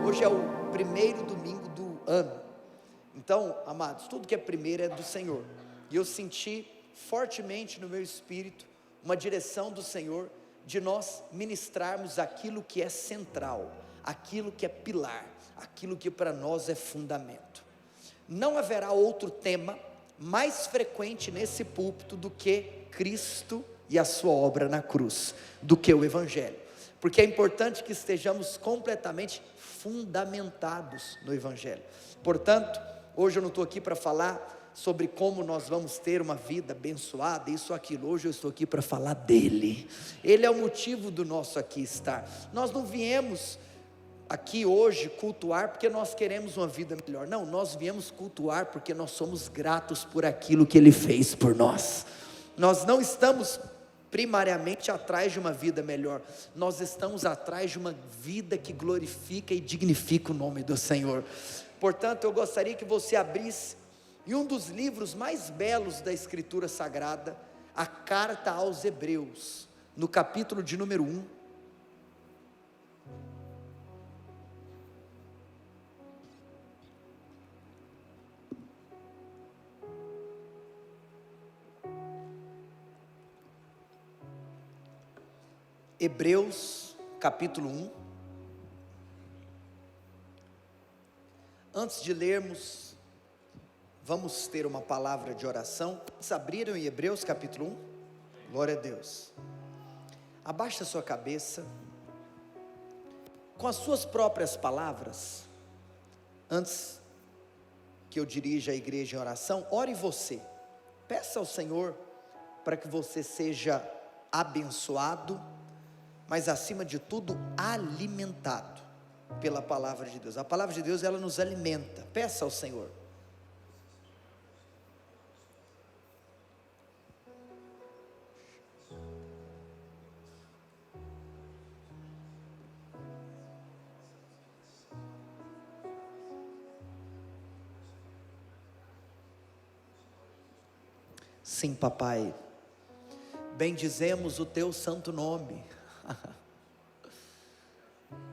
Hoje é o primeiro domingo do ano. Então, amados, tudo que é primeiro é do Senhor. E eu senti fortemente no meu espírito uma direção do Senhor de nós ministrarmos aquilo que é central, aquilo que é pilar, aquilo que para nós é fundamento. Não haverá outro tema mais frequente nesse púlpito do que Cristo e a sua obra na cruz, do que o Evangelho, porque é importante que estejamos completamente fundamentados no Evangelho. Portanto, hoje eu não estou aqui para falar sobre como nós vamos ter uma vida abençoada, isso ou aquilo. Hoje eu estou aqui para falar dele. Ele é o motivo do nosso aqui estar. Nós não viemos aqui hoje cultuar porque nós queremos uma vida melhor. Não, nós viemos cultuar porque nós somos gratos por aquilo que ele fez por nós. Nós não estamos primariamente atrás de uma vida melhor, nós estamos atrás de uma vida que glorifica e dignifica o nome do Senhor. Portanto, eu gostaria que você abrisse em um dos livros mais belos da Escritura Sagrada, a carta aos Hebreus, no capítulo de número 1. Hebreus, capítulo 1. Antes de lermos, vamos ter uma palavra de oração. Vocês abriram em Hebreus capítulo 1? Glória a Deus. Abaixa a sua cabeça, com as suas próprias palavras. Antes que eu dirija a igreja em oração, ore você. Peça ao Senhor para que você seja abençoado, mas acima de tudo alimentado pela palavra de Deus. A palavra de Deus, ela nos alimenta. Peça ao Senhor. Sim, papai, bendizemos o teu santo nome.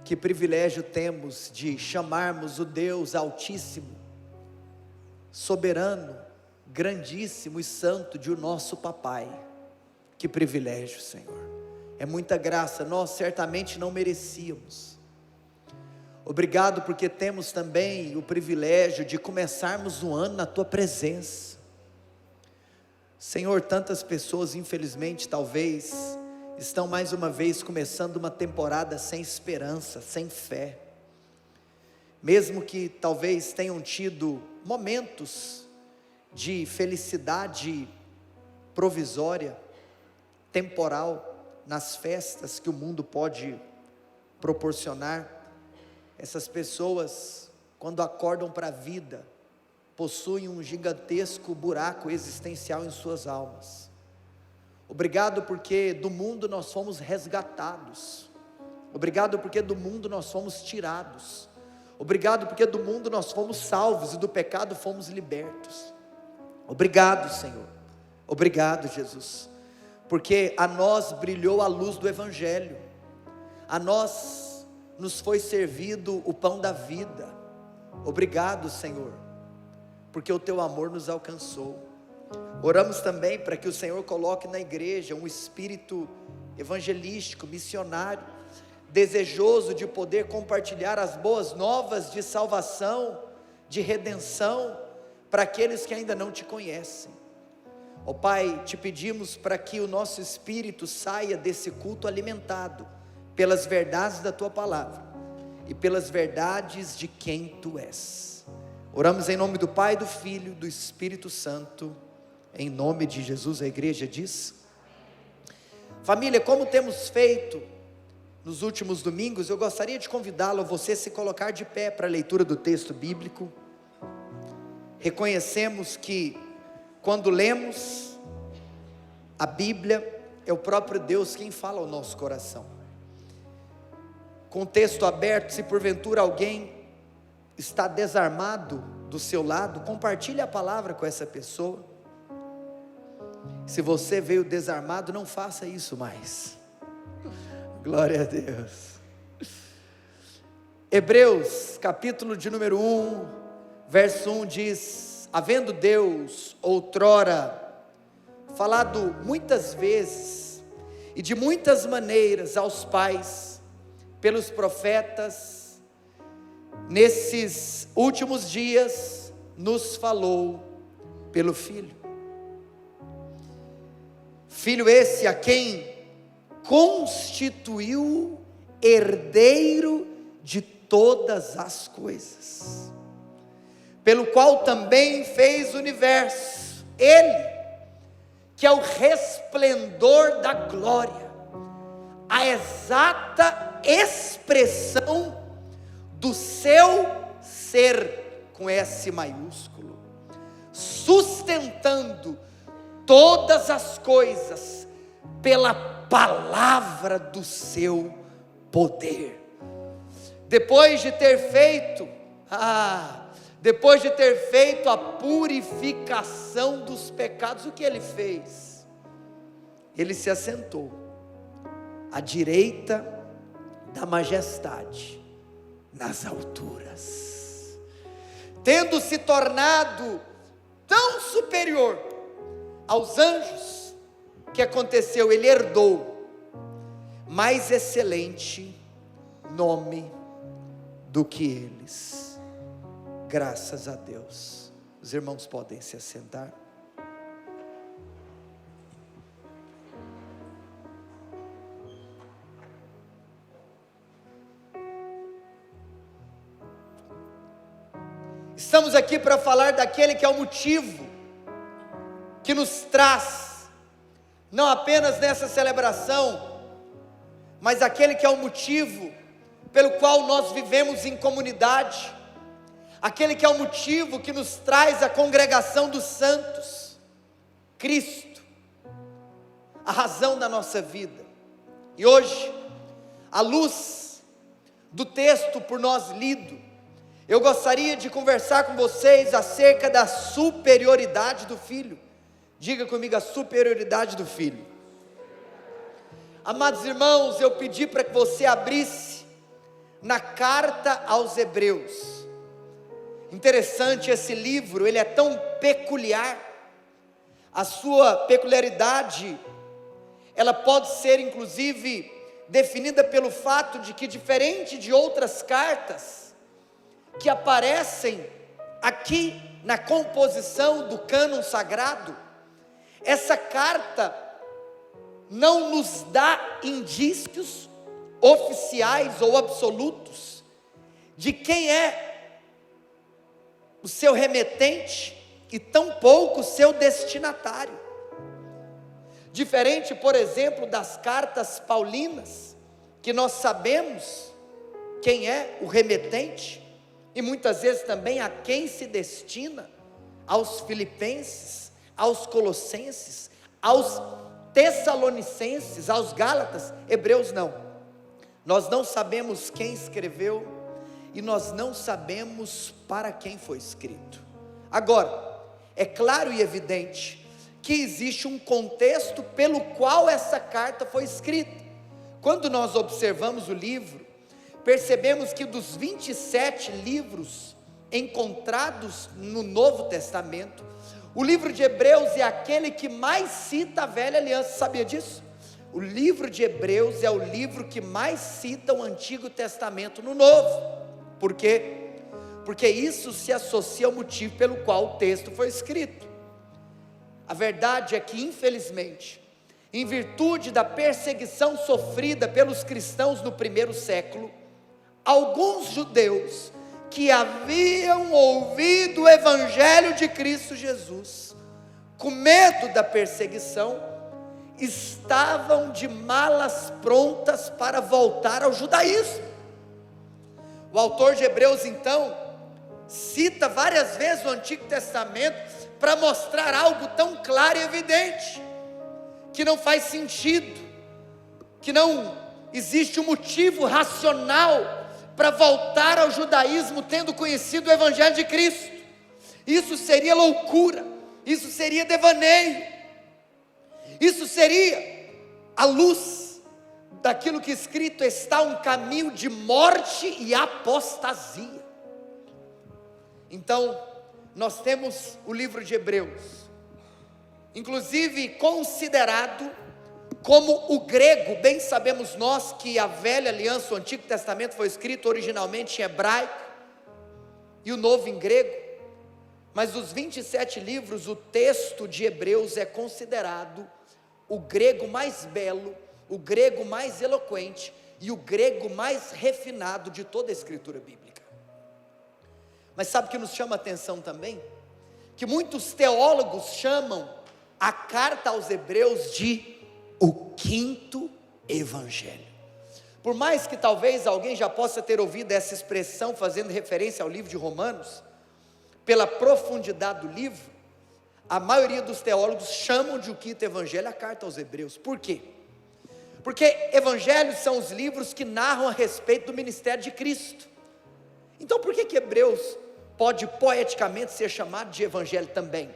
Que privilégio temos de chamarmos o Deus Altíssimo, soberano, grandíssimo e santo de o nosso papai. Que privilégio, Senhor, é muita graça, nós certamente não merecíamos. Obrigado porque temos também o privilégio de começarmos o ano na tua presença. Senhor, tantas pessoas infelizmente talvez estão mais uma vez começando uma temporada sem esperança, sem fé, mesmo que talvez tenham tido momentos de felicidade provisória, temporal, nas festas que o mundo pode proporcionar. Essas pessoas, quando acordam para a vida, possuem um gigantesco buraco existencial em suas almas. Obrigado porque do mundo nós fomos resgatados. Obrigado porque do mundo nós fomos tirados. Obrigado porque do mundo nós fomos salvos e do pecado fomos libertos. Obrigado, Senhor. Obrigado, Jesus, porque a nós brilhou a luz do Evangelho. A nós nos foi servido o pão da vida. Obrigado, Senhor, porque o teu amor nos alcançou. Oramos também para que o Senhor coloque na igreja um espírito evangelístico, missionário, desejoso de poder compartilhar as boas novas de salvação, de redenção, para aqueles que ainda não te conhecem. Ó Pai, te pedimos para que o nosso espírito saia desse culto alimentado pelas verdades da tua palavra e pelas verdades de quem tu és. Oramos em nome do Pai, do Filho, do Espírito Santo, em nome de Jesus. A igreja diz: família, como temos feito nos últimos domingos, eu gostaria de convidá-lo a você se colocar de pé para a leitura do texto bíblico. Reconhecemos que quando lemos a Bíblia, é o próprio Deus quem fala ao nosso coração. Com o texto aberto, se porventura alguém está desarmado do seu lado, compartilhe a palavra com essa pessoa. Se você veio desarmado, não faça isso mais. Glória a Deus. Hebreus, capítulo de número 1, verso 1 diz: havendo Deus outrora falado muitas vezes e de muitas maneiras aos pais, pelos profetas, nesses últimos dias nos falou pelo Filho. Filho esse a quem constituiu herdeiro de todas as coisas, pelo qual também fez o universo. Ele, que é o resplendor da glória, a exata expressão do seu ser, com S maiúsculo, sustentando todas as coisas pela palavra do seu poder. Depois de ter feito a purificação dos pecados, o que ele fez? Ele se assentou à direita da majestade nas alturas, tendo se tornado tão superior aos anjos, que aconteceu? Ele herdou mais excelente nome do que eles. Graças a Deus. Os irmãos podem se assentar. Estamos aqui para falar daquele que é o motivo que nos traz, não apenas nessa celebração, mas aquele que é o motivo pelo qual nós vivemos em comunidade, aquele que é o motivo que nos traz a congregação dos santos, Cristo, a razão da nossa vida. E hoje, à luz do texto por nós lido, eu gostaria de conversar com vocês acerca da superioridade do Filho. Diga comigo: a superioridade do Filho. Amados irmãos, eu pedi para que você abrisse na carta aos Hebreus. Interessante esse livro, ele é tão peculiar. A sua peculiaridade, ela pode ser inclusive definida pelo fato de que, diferente de outras cartas que aparecem aqui na composição do cânon sagrado, essa carta não nos dá indícios oficiais ou absolutos de quem é o seu remetente e tampouco o seu destinatário. Diferente, por exemplo, das cartas paulinas, que nós sabemos quem é o remetente e muitas vezes também a quem se destina, aos filipenses, aos colossenses, aos tessalonicenses, aos gálatas. Hebreus não. Nós não sabemos quem escreveu e nós não sabemos para quem foi escrito. Agora, é claro e evidente que existe um contexto pelo qual essa carta foi escrita. Quando nós observamos o livro, percebemos que dos 27 livros encontrados no Novo Testamento, o livro de Hebreus é aquele que mais cita a velha aliança. Sabia disso? O livro de Hebreus é o livro que mais cita o Antigo Testamento no Novo. Por quê? Porque isso se associa ao motivo pelo qual o texto foi escrito. A verdade é que, infelizmente, em virtude da perseguição sofrida pelos cristãos no primeiro século, alguns judeus que haviam ouvido o Evangelho de Cristo Jesus, com medo da perseguição, estavam de malas prontas para voltar ao judaísmo. O autor de Hebreus então cita várias vezes o Antigo Testamento para mostrar algo tão claro e evidente, que não faz sentido, que não existe um motivo racional para voltar ao judaísmo tendo conhecido o Evangelho de Cristo. Isso seria loucura, isso seria devaneio, isso seria, à luz daquilo que escrito está um caminho de morte e apostasia. Então, nós temos o livro de Hebreus, inclusive considerado como o grego. Bem sabemos nós que a velha aliança, o Antigo Testamento, foi escrito originalmente em hebraico e o novo em grego, mas dos 27 livros, o texto de Hebreus é considerado o grego mais belo, o grego mais eloquente e o grego mais refinado de toda a escritura bíblica. Mas sabe o que nos chama a atenção também? Que muitos teólogos chamam a carta aos Hebreus de o quinto evangelho. Por mais que talvez alguém já possa ter ouvido essa expressão fazendo referência ao livro de Romanos, pela profundidade do livro, a maioria dos teólogos chamam de o quinto evangelho a carta aos Hebreus. Por quê? Porque evangelhos são os livros que narram a respeito do ministério de Cristo. Então por que Hebreus pode poeticamente ser chamado de evangelho também?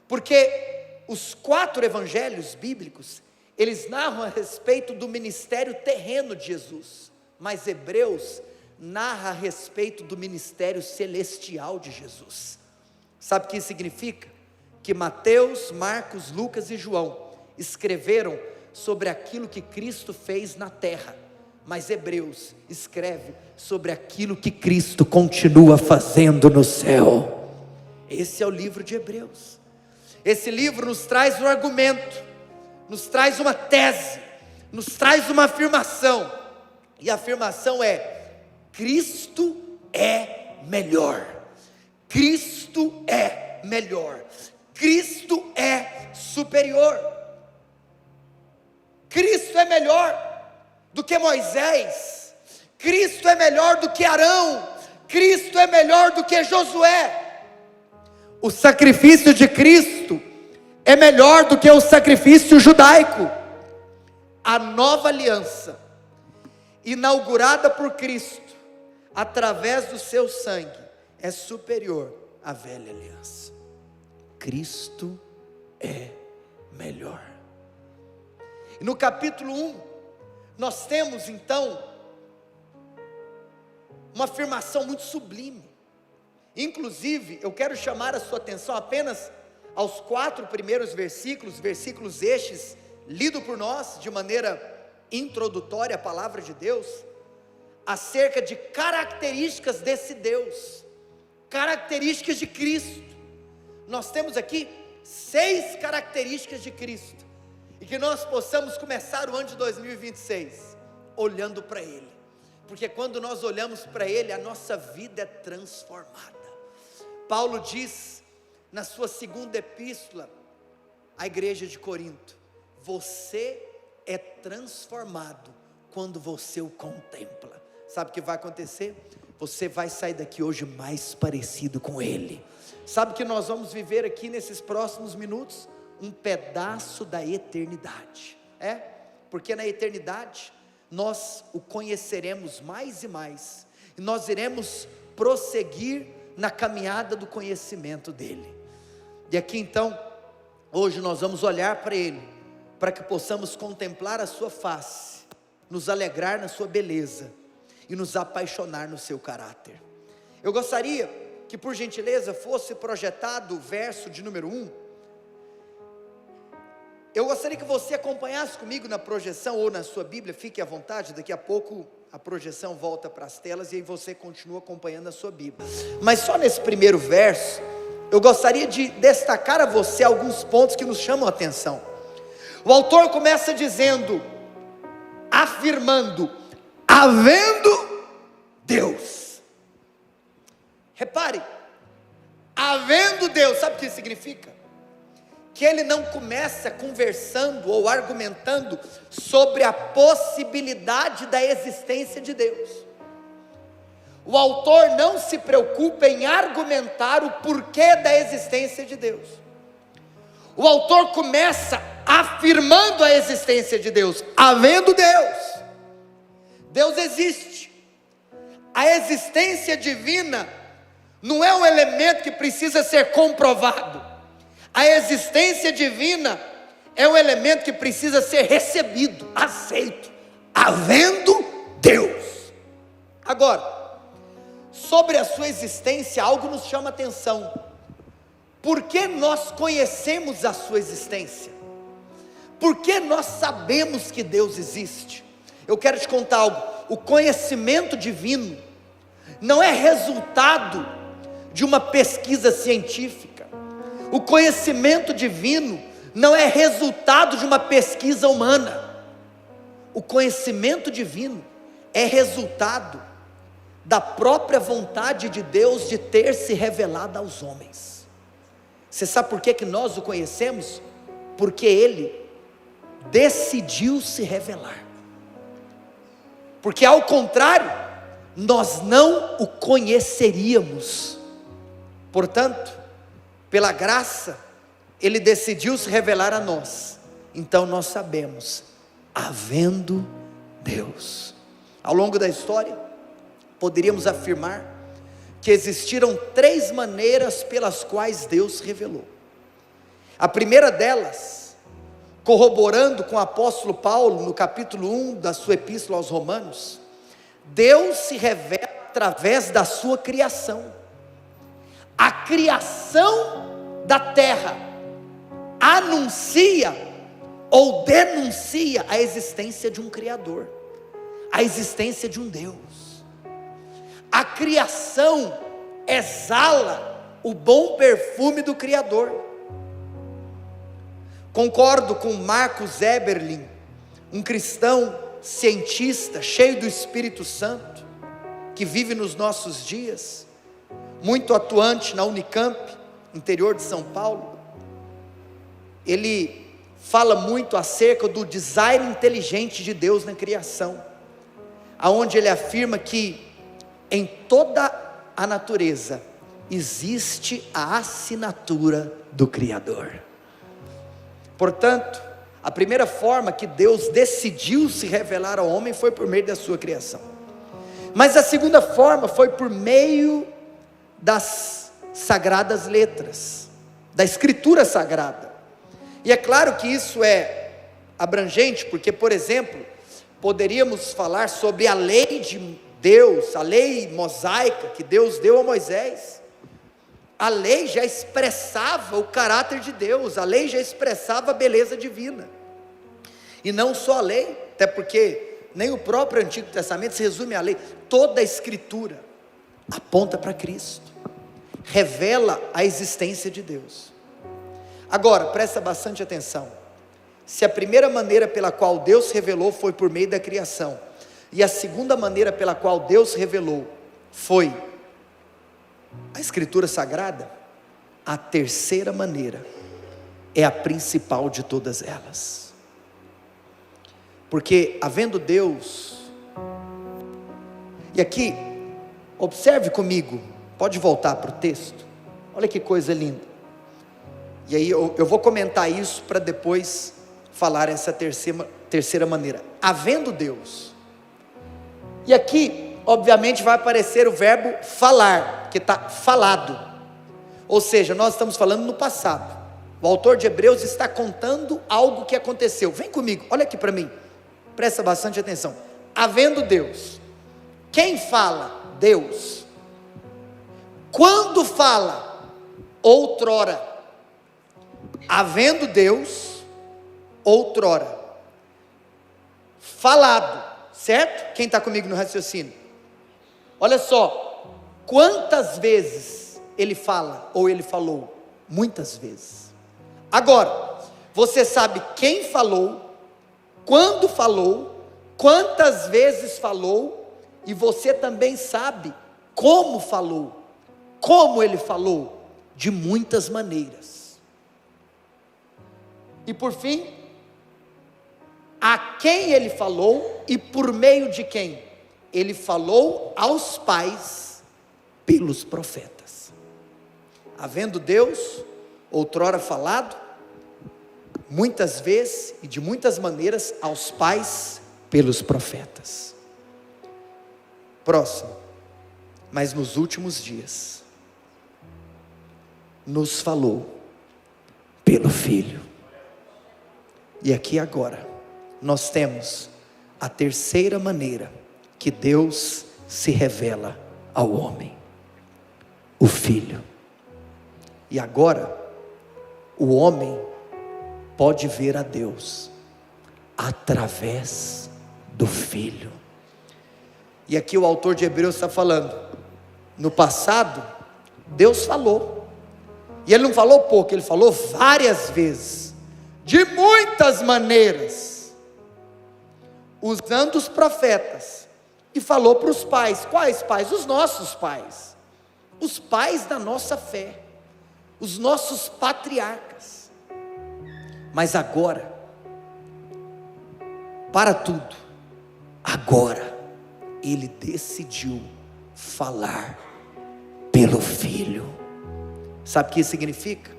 Porque os 4 evangelhos bíblicos, eles narram a respeito do ministério terreno de Jesus, mas Hebreus narra a respeito do ministério celestial de Jesus. Sabe o que isso significa? Que Mateus, Marcos, Lucas e João escreveram sobre aquilo que Cristo fez na terra, mas Hebreus escreve sobre aquilo que Cristo continua fazendo no céu. Esse é o livro de Hebreus. Esse livro nos traz um argumento, nos traz uma tese, nos traz uma afirmação, e a afirmação é: Cristo é melhor, Cristo é melhor, Cristo é superior, Cristo é melhor do que Moisés, Cristo é melhor do que Arão, Cristo é melhor do que Josué. O sacrifício de Cristo é melhor do que o sacrifício judaico. A nova aliança, inaugurada por Cristo, através do seu sangue, é superior à velha aliança. Cristo é melhor. E no capítulo 1, nós temos então uma afirmação muito sublime. Inclusive, eu quero chamar a sua atenção apenas aos 4 primeiros versículos estes, lido por nós de maneira introdutória à palavra de Deus, acerca de características desse Deus, características de Cristo. Nós temos aqui 6 características de Cristo, e que nós possamos começar o ano de 2026 olhando para Ele, porque quando nós olhamos para Ele, a nossa vida é transformada. Paulo diz na sua 2ª epístola à igreja de Corinto: você é transformado quando você o contempla. Sabe o que vai acontecer? Você vai sair daqui hoje mais parecido com Ele. Sabe o que nós vamos viver aqui nesses próximos minutos? Um pedaço da eternidade. Porque na eternidade nós o conheceremos mais e mais, e nós iremos prosseguir na caminhada do conhecimento dele. E aqui então, hoje nós vamos olhar para Ele, para que possamos contemplar a sua face, nos alegrar na sua beleza e nos apaixonar no seu caráter. Eu gostaria que, por gentileza, fosse projetado o verso de número 1. Eu gostaria que você acompanhasse comigo na projeção ou na sua Bíblia. Fique à vontade, daqui a pouco a projeção volta para as telas e aí você continua acompanhando a sua Bíblia. Mas só nesse primeiro verso, eu gostaria de destacar a você alguns pontos que nos chamam a atenção. O autor começa dizendo, afirmando: havendo Deus. Repare, havendo Deus, sabe o que isso significa? Que ele não começa conversando ou argumentando sobre a possibilidade da existência de Deus. O autor não se preocupa em argumentar o porquê da existência de Deus. O autor começa afirmando a existência de Deus. Havendo Deus, Deus existe. A existência divina não é um elemento que precisa ser comprovado. A existência divina é um elemento que precisa ser recebido, aceito, havendo Deus. Agora, sobre a sua existência, algo nos chama a atenção. Por que nós conhecemos a sua existência? Por que nós sabemos que Deus existe? Eu quero te contar algo. O conhecimento divino não é resultado de uma pesquisa científica. O conhecimento divino não é resultado de uma pesquisa humana. O conhecimento divino é resultado da própria vontade de Deus de ter se revelado aos homens. Você sabe por que nós o conhecemos? Porque Ele decidiu se revelar. Porque ao contrário, nós não o conheceríamos. Portanto, pela graça, Ele decidiu se revelar a nós. Então nós sabemos, havendo Deus. Ao longo da história, poderíamos afirmar que existiram 3 maneiras pelas quais Deus se revelou. A primeira delas, corroborando com o apóstolo Paulo, no capítulo 1 da sua epístola aos Romanos, Deus se revela através da sua criação. A criação da terra anuncia ou denuncia a existência de um Criador, a existência de um Deus. A criação exala o bom perfume do Criador. Concordo com Marcus Eberlin, um cristão cientista, cheio do Espírito Santo, que vive nos nossos dias, muito atuante na Unicamp, interior de São Paulo. Ele fala muito acerca do design inteligente de Deus na criação, aonde ele afirma que em toda a natureza existe a assinatura do Criador. Portanto, a primeira forma que Deus decidiu se revelar ao homem foi por meio da sua criação. Mas a segunda forma foi por meio das sagradas letras, da Escritura Sagrada. E é claro que isso é abrangente, porque, por exemplo, poderíamos falar sobre a lei de Deus, a lei mosaica que Deus deu a Moisés. A lei já expressava o caráter de Deus, a lei já expressava a beleza divina. E não só a lei, até porque nem o próprio Antigo Testamento se resume à lei. Toda a Escritura aponta para Cristo, revela a existência de Deus. Agora, presta bastante atenção. Se a primeira maneira pela qual Deus se revelou foi por meio da criação, e a segunda maneira pela qual Deus se revelou foi a Escritura Sagrada, a terceira maneira é a principal de todas elas. Porque havendo Deus, e aqui, observe comigo, pode voltar para o texto, olha que coisa linda, e aí eu vou comentar isso para depois falar essa terceira maneira. Havendo Deus, e aqui obviamente vai aparecer o verbo falar, que está falado, ou seja, nós estamos falando no passado. O autor de Hebreus está contando algo que aconteceu. Vem comigo, olha aqui para mim, presta bastante atenção. Havendo Deus, quem fala? Deus. Quando fala? Outrora. Havendo Deus, outrora. Falado, certo? Quem está comigo no raciocínio? Olha só, quantas vezes ele fala, ou ele falou? Muitas vezes. Agora, você sabe quem falou, quando falou, quantas vezes falou, e você também sabe como falou, como ele falou, de muitas maneiras. E por fim, a quem ele falou e por meio de quem? Ele falou aos pais pelos profetas. Havendo Deus, outrora falado, muitas vezes e de muitas maneiras aos pais pelos profetas. Próximo, mas nos últimos dias, nos falou pelo Filho. E aqui agora, nós temos a terceira maneira que Deus se revela ao homem: o Filho. E agora, o homem pode ver a Deus através do Filho. E aqui o autor de Hebreus está falando, no passado, Deus falou, e Ele não falou pouco, Ele falou várias vezes, de muitas maneiras, usando os profetas, e falou para os pais. Quais pais? Os nossos pais, os pais da nossa fé, os nossos patriarcas. Mas agora, para tudo, agora Ele decidiu falar pelo Filho. Sabe o que isso significa?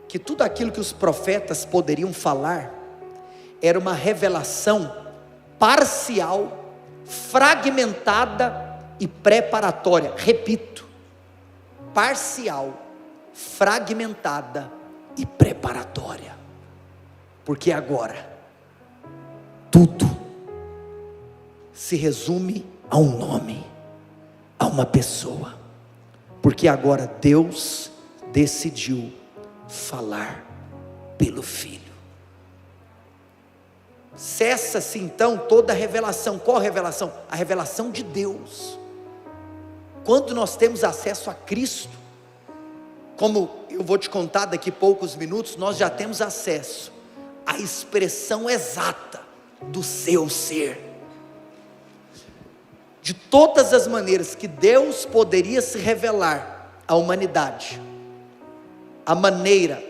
Que tudo aquilo que os profetas poderiam falar era uma revelação parcial, fragmentada e preparatória. Repito, parcial, fragmentada e preparatória. Porque agora tudo se resume a um nome, a uma pessoa. Porque agora Deus decidiu falar pelo Filho. Cessa-se então toda a revelação. Qual revelação? A revelação de Deus. Quando nós temos acesso a Cristo, como eu vou te contar daqui a poucos minutos, nós já temos acesso à expressão exata do seu ser. De todas as maneiras que Deus poderia se revelar à humanidade, a maneira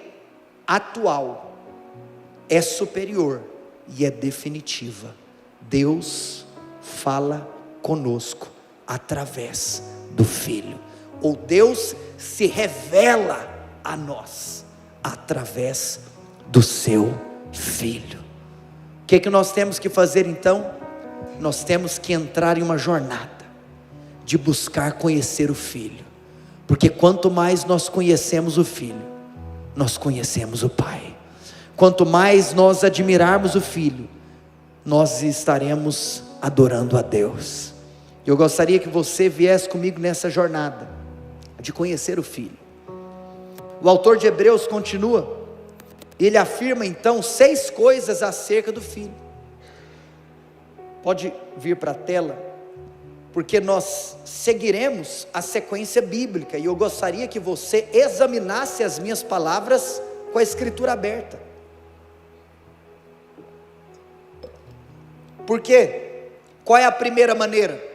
atual é superior e é definitiva. Deus fala conosco através do Filho, ou Deus se revela a nós através do seu Filho. O que nós temos que fazer então? Nós temos que entrar em uma jornada de buscar conhecer o Filho, porque quanto mais nós conhecemos o Filho, nós conhecemos o Pai. Quanto mais nós admirarmos o Filho, nós estaremos adorando a Deus. Eu gostaria que você viesse comigo nessa jornada de conhecer o Filho. O autor de Hebreus continua, ele afirma então 6 coisas acerca do Filho. Pode vir para a tela, porque nós seguiremos a sequência bíblica, e eu gostaria que você examinasse as minhas palavras com a escritura aberta. Por quê? Qual é a primeira maneira?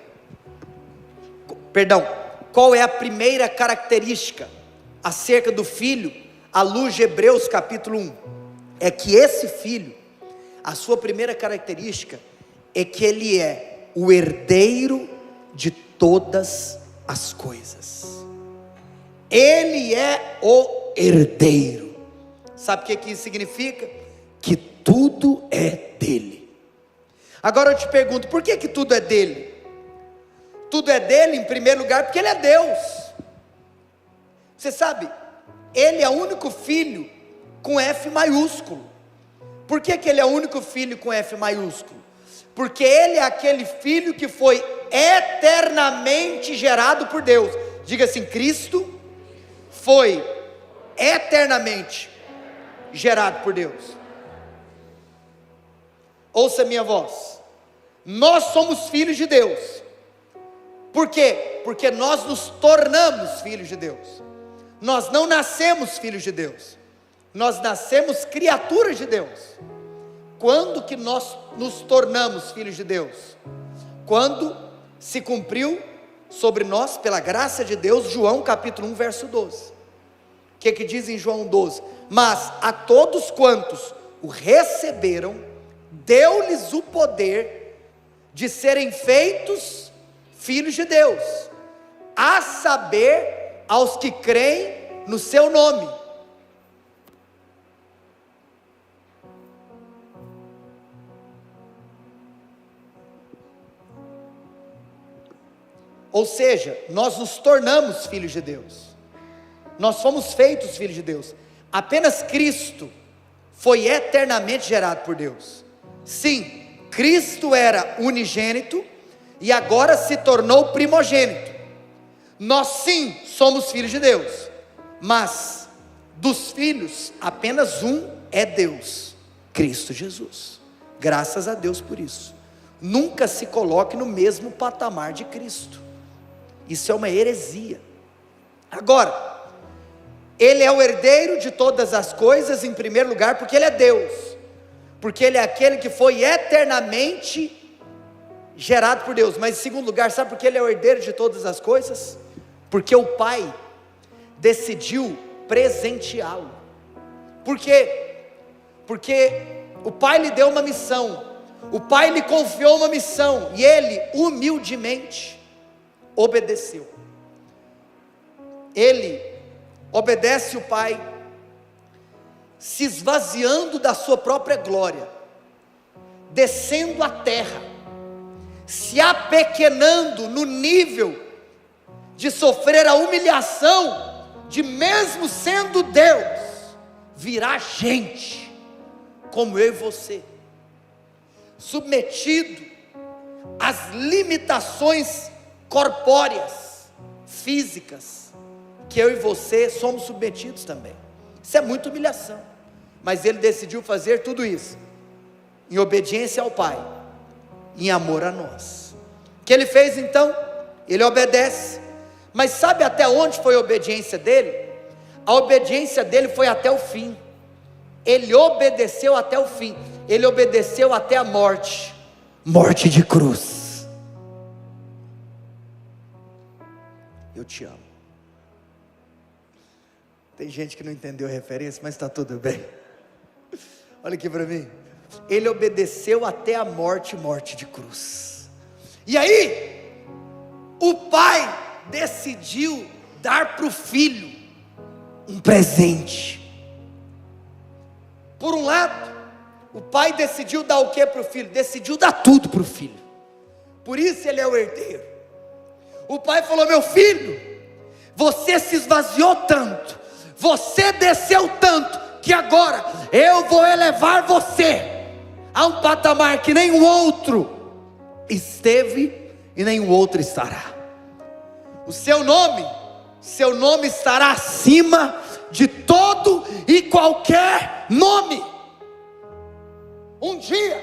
Qual é a primeira característica acerca do Filho, à luz de Hebreus capítulo 1? É que esse Filho, a sua primeira característica é que ele é o herdeiro de todas as coisas. Ele é o herdeiro. Sabe o que isso significa? Que tudo é dele. Agora eu te pergunto, por que tudo é dele? Tudo é dele em primeiro lugar porque ele é Deus. Você sabe, ele é o único filho com F maiúsculo. Por que ele é o único filho com F maiúsculo? Porque ele é aquele filho que foi eternamente gerado por Deus. Diga assim: Cristo foi eternamente gerado por Deus. Ouça a minha voz. Nós somos filhos de Deus. Por quê? Porque nós nos tornamos filhos de Deus. Nós não nascemos filhos de Deus, nós nascemos criaturas de Deus. Quando que nós nos tornamos filhos de Deus? Quando se cumpriu sobre nós, pela graça de Deus, João capítulo 1 verso 12. O que diz em João 12? Mas a todos quantos o receberam, deu-lhes o poder de serem feitos filhos de Deus, a saber, aos que creem no seu nome. Ou seja, nós nos tornamos filhos de Deus, nós fomos feitos filhos de Deus. Apenas Cristo foi eternamente gerado por Deus. Sim, Cristo era unigênito e agora se tornou primogênito. Nós sim somos filhos de Deus, mas dos filhos apenas um é Deus, Cristo Jesus. Graças a Deus por isso. Nunca se coloque no mesmo patamar de Cristo, isso é uma heresia. Agora, Ele é o herdeiro de todas as coisas, em primeiro lugar, porque Ele é Deus, porque Ele é aquele que foi eternamente gerado por Deus. Mas em segundo lugar, sabe por que Ele é o herdeiro de todas as coisas? Porque o Pai decidiu presenteá-lo. Por quê? Porque o Pai lhe deu uma missão, o Pai lhe confiou uma missão, e Ele humildemente obedeceu. Ele obedece o Pai, se esvaziando da sua própria glória, descendo à terra, se apequenando no nível de sofrer a humilhação, de mesmo sendo Deus, virar gente, como eu e você, submetido às limitações corpóreas, físicas, que eu e você somos submetidos também. Isso é muita humilhação, mas Ele decidiu fazer tudo isso, em obediência ao Pai, em amor a nós. O que Ele fez então? Ele obedece, mas sabe até onde foi a obediência dele? A obediência dele foi até o fim. Ele obedeceu até o fim, Ele obedeceu até a morte, morte de cruz. Eu te amo. Tem gente que não entendeu a referência, mas está tudo bem. Olha aqui para mim. Ele obedeceu até a morte, morte de cruz. E aí, o Pai decidiu dar para o Filho um presente. Por um lado, o Pai decidiu dar o que para o Filho? Decidiu dar tudo para o Filho. Por isso Ele é o herdeiro. O Pai falou: meu filho, você se esvaziou tanto, você desceu tanto, que agora eu vou elevar você a um patamar que nenhum outro esteve e nenhum outro estará. O seu nome estará acima de todo e qualquer nome. Um dia,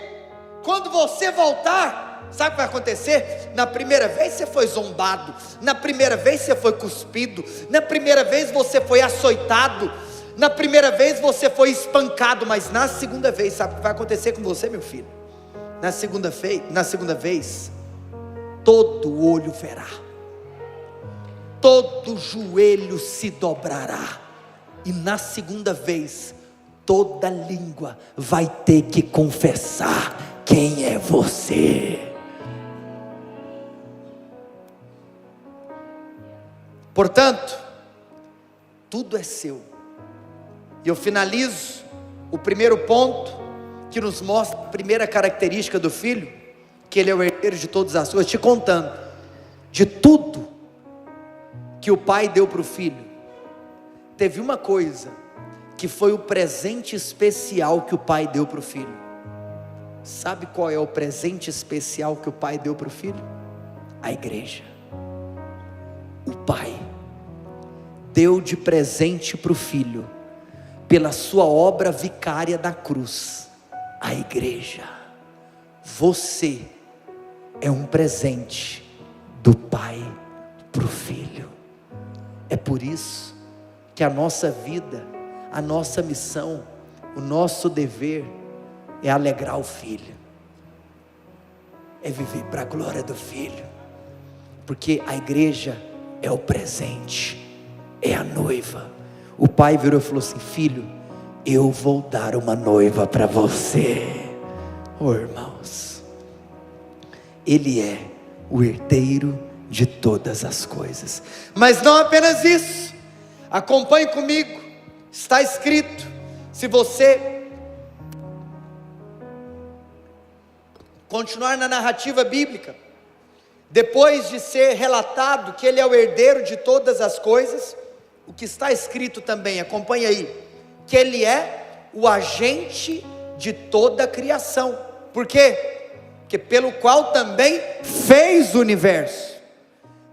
quando você voltar, sabe o que vai acontecer? Na primeira vez você foi zombado, na primeira vez você foi cuspido, na primeira vez você foi açoitado, na primeira vez você foi espancado, mas na segunda vez, sabe o que vai acontecer com você, meu filho? Na segunda vez, todo olho verá, todo joelho se dobrará, e na segunda vez, toda língua vai ter que confessar quem é você. Portanto, tudo é seu. E eu finalizo o primeiro ponto, que nos mostra a primeira característica do filho, que ele é o herdeiro de todas as coisas, te contando, de tudo que o pai deu para o filho, teve uma coisa, que foi o presente especial que o pai deu para o filho. Sabe qual é o presente especial que o pai deu para o filho? A igreja. O pai deu de presente para o filho, pela sua obra vicária da cruz, a igreja. Você é um presente do pai para o filho. É por isso que a nossa vida, a nossa missão, o nosso dever é alegrar o filho, é viver para a glória do filho, porque a igreja é o presente, é a noiva. O pai virou e falou assim: filho, eu vou dar uma noiva para você. Oh, irmãos, ele é o herdeiro de todas as coisas. Mas não apenas isso, acompanhe comigo, está escrito, se você continuar na narrativa bíblica, depois de ser relatado que ele é o herdeiro de todas as coisas, o que está escrito também, acompanhe aí, que ele é o agente de toda a criação. Por quê? que pelo qual também fez o universo.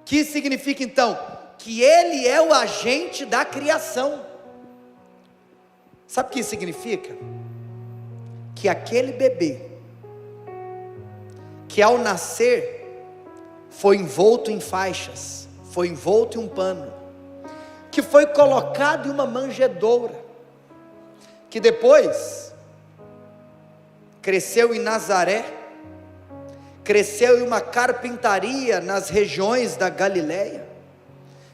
Que significa então? Que Ele é o agente da criação. Sabe o que isso significa? Que aquele bebê, que ao nascer, foi envolto em faixas, foi envolto em um pano, que foi colocado em uma manjedoura, que depois cresceu em Nazaré, cresceu em uma carpintaria nas regiões da Galileia,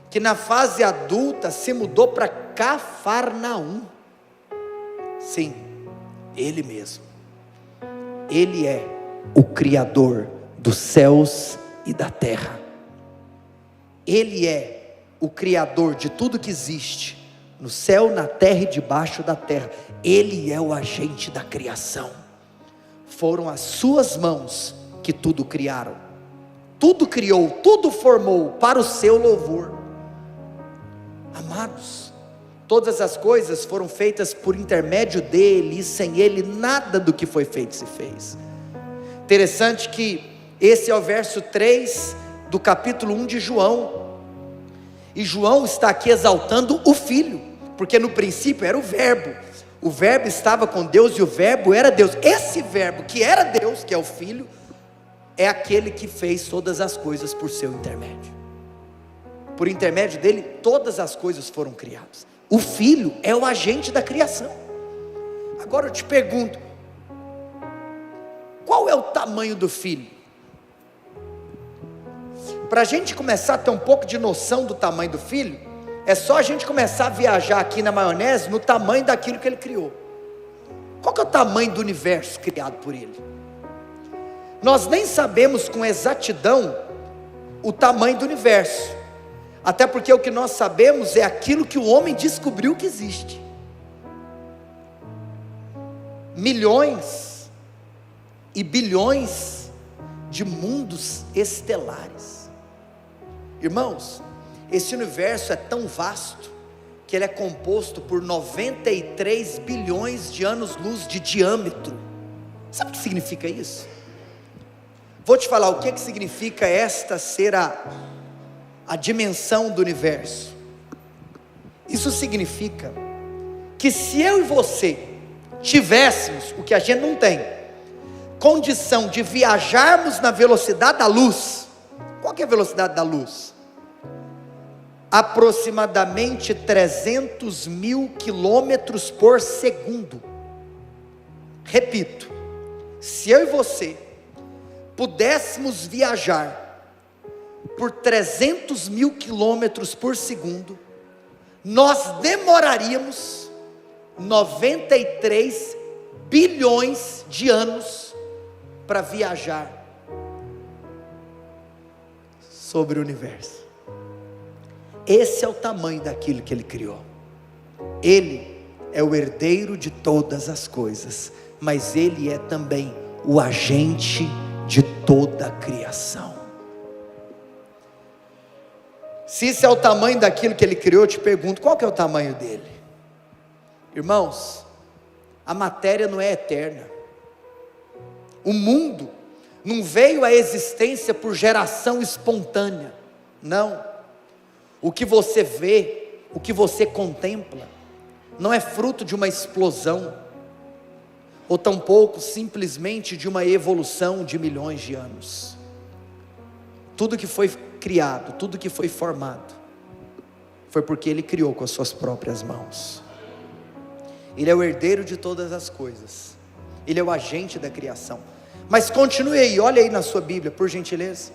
que na fase adulta se mudou para Cafarnaum. Sim, Ele mesmo, Ele é o Criador dos céus e da terra, Ele é o Criador de tudo que existe, no céu, na terra e debaixo da terra. Ele é o agente da criação. Foram as suas mãos que tudo criaram, tudo criou, tudo formou para o seu louvor. Amados, todas as coisas foram feitas por intermédio dele, e sem ele nada do que foi feito se fez. Interessante que esse é o verso 3 do capítulo 1 de João, e João está aqui exaltando o Filho, porque no princípio era o Verbo estava com Deus e o Verbo era Deus. Esse Verbo que era Deus, que é o Filho, é aquele que fez todas as coisas por seu intermédio. Por intermédio dele, todas as coisas foram criadas. O Filho é o agente da criação. Agora eu te pergunto, qual é o tamanho do Filho? Para a gente começar a ter um pouco de noção do tamanho do Filho, é só a gente começar a viajar aqui na maionese no tamanho daquilo que ele criou. Qual que é o tamanho do universo criado por ele? Nós nem sabemos com exatidão o tamanho do universo, até porque o que nós sabemos é aquilo que o homem descobriu que existe. Milhões e bilhões de mundos estelares. Irmãos, esse universo é tão vasto que ele é composto por 93 bilhões de anos-luz de diâmetro. Sabe o que significa isso? Vou te falar o que significa esta ser a dimensão do universo. Isso significa que se eu e você tivéssemos, o que a gente não tem, condição de viajarmos na velocidade da luz. Qual que é a velocidade da luz? Aproximadamente 300 mil quilômetros por segundo. Repito, se eu e você pudéssemos viajar por 300 mil quilômetros por segundo, nós demoraríamos 93 bilhões de anos para viajar sobre o universo. Esse é o tamanho daquilo que ele criou. Ele é o herdeiro de todas as coisas, mas ele é também o agente de toda a criação. Se isso é o tamanho daquilo que ele criou, eu te pergunto, qual que é o tamanho dele? Irmãos, a matéria não é eterna. O mundo não veio à existência por geração espontânea. Não. O que você vê, o que você contempla, não é fruto de uma explosão, ou tampouco simplesmente de uma evolução de milhões de anos. Tudo que foi criado, tudo que foi formado, foi porque ele criou com as suas próprias mãos. Ele é o herdeiro de todas as coisas, ele é o agente da criação. Mas continue aí, olha aí na sua Bíblia, por gentileza.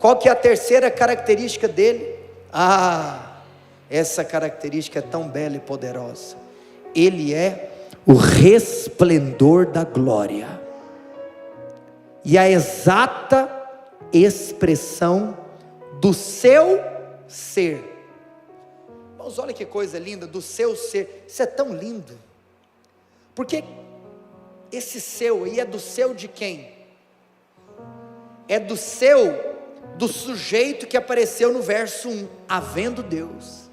Qual que é a terceira característica dele? Essa característica é tão bela e poderosa. Ele é o resplendor da glória e a exata expressão do seu ser. Irmãos, olha que coisa linda, do seu ser. Isso é tão lindo, porque esse seu aí é do seu de quem? É do seu, do sujeito que apareceu no verso 1, havendo Deus.